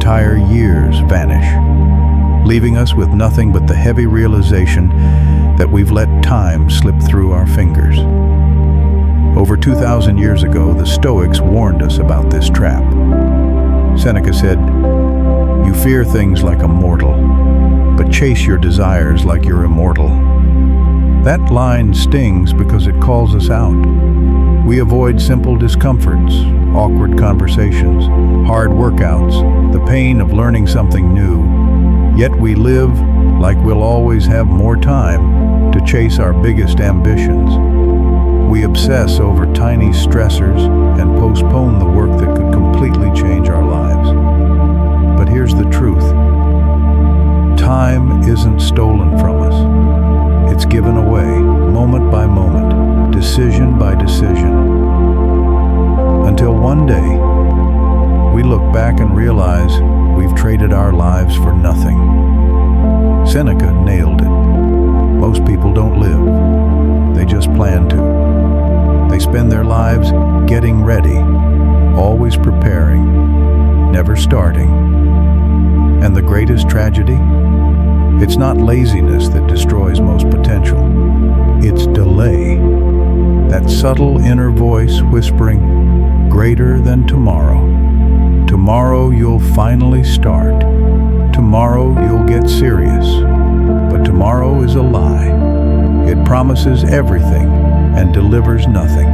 entire years vanish, leaving us with nothing but the heavy realization that we've let time slip through our fingers. Over 2,000 years ago, the Stoics warned us about this trap. Seneca said, "You fear things like a mortal, but chase your desires like you're immortal." That line stings because it calls us out. We avoid simple discomforts, awkward conversations, hard workouts, the pain of learning something new. Yet we live like we'll always have more time to chase our biggest ambitions. We obsess over tiny stressors and postpone the work that could completely change our lives. But here's the truth. Time isn't stolen from us. It's given away, moment by moment, decision by decision. Until one day, we look back and realize we've traded our lives for nothing. Seneca nailed it. Most people don't live. They just plan to. They spend their lives getting ready, always preparing, never starting. And the greatest tragedy? It's not laziness that destroys most potential. It's delay. That subtle inner voice whispering, "Greater than tomorrow. Tomorrow you'll finally start. Tomorrow you'll get serious." But tomorrow is a lie. It promises everything and delivers nothing.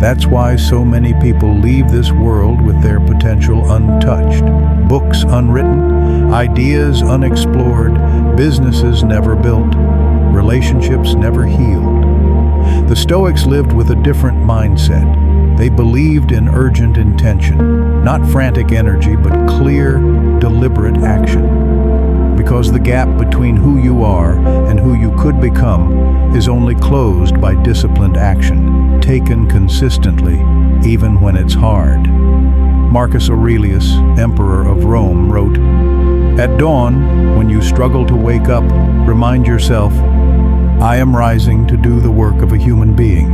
That's why so many people leave this world with their potential untouched. Books unwritten, ideas unexplored, businesses never built, relationships never healed. The Stoics lived with a different mindset. They believed in urgent intention, not frantic energy, but clear, deliberate action. Because the gap between who you are and who you could become is only closed by disciplined action, taken consistently, even when it's hard. Marcus Aurelius, Emperor of Rome, wrote, "At dawn, when you struggle to wake up, remind yourself, I am rising to do the work of a human being.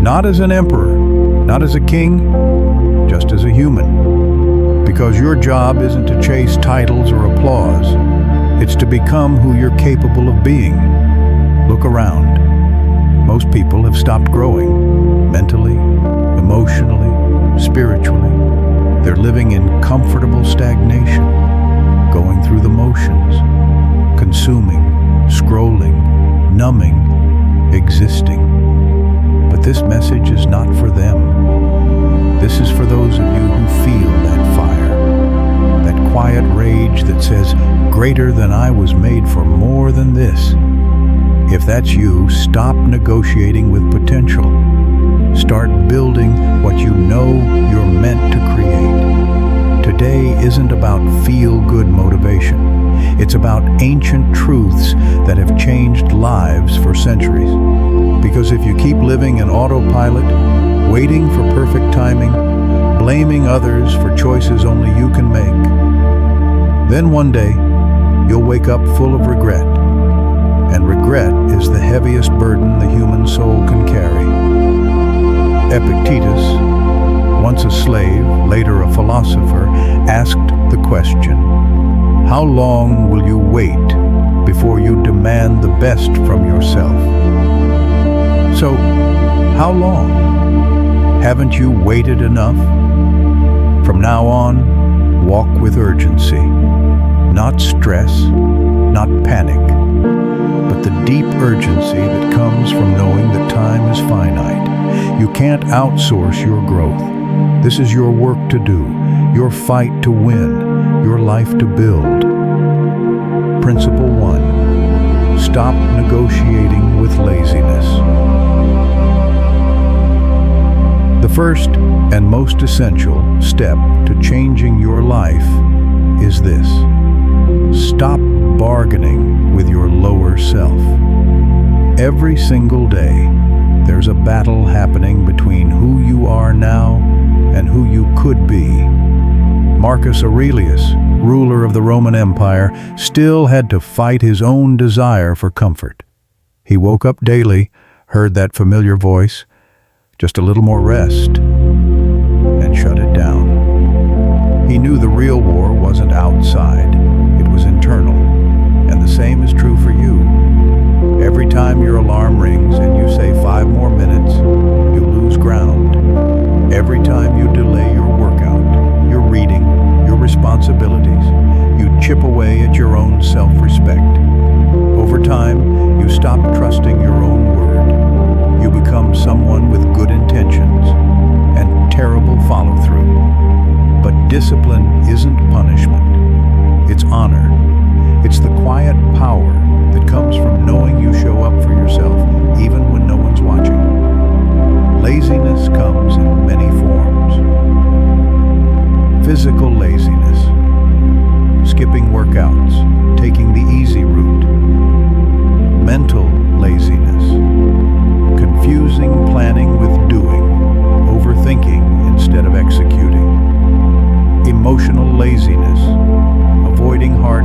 Not as an emperor, not as a king, just as a human. Because your job isn't to chase titles or applause. It's to become who you're capable of being. Look around. Most people have stopped growing, mentally, emotionally, spiritually. They're living in comfortable stagnation, going through the motions, consuming, scrolling, numbing, existing. But this message is not for them. This is for those of you who feel that fire, that quiet rage that says, "Greater than I was made for more than this." If that's you, stop negotiating with potential. Start building what you know you're meant to create. Today isn't about feel-good motivation. It's about ancient truths that have changed lives for centuries. Because if you keep living in autopilot, waiting for perfect timing, blaming others for choices only you can make, then one day you'll wake up full of regret. And regret is the heaviest burden the human soul can carry. Epictetus, once a slave, later a philosopher, asked the question, "How long will you wait before you demand the best from yourself?" So, how long? Haven't you waited enough? From now on, walk with urgency. Not stress, not panic, but the deep urgency that comes from knowing that time is finite. You can't outsource your growth. This is your work to do, your fight to win, your life to build. Principle 1. Stop negotiating with laziness. The first and most essential step to changing your life is this. Stop bargaining with your lower self. Every single day, there's a battle happening between who you are now and who you could be. Marcus Aurelius, ruler of the Roman Empire, still had to fight his own desire for comfort. He woke up daily, heard that familiar voice, "Just a little more rest," and shut it down. He knew the real war wasn't outside, it was internal. And the same is true for you. Every time your alarm rings and you say 5 more minutes, you lose ground. Every time you delay your workout, your reading, your responsibilities, you chip away at your own self-respect. Over time, you stop trusting your own word. You become someone with good intentions and terrible follow-through. But discipline isn't punishment. It's honor. It's the quiet power that comes from knowing you show up for yourself even when no one's watching. Laziness comes in many forms. Physical laziness, skipping workouts, taking the easy route. Mental laziness, confusing planning with doing, overthinking instead of executing. Emotional laziness, avoiding hard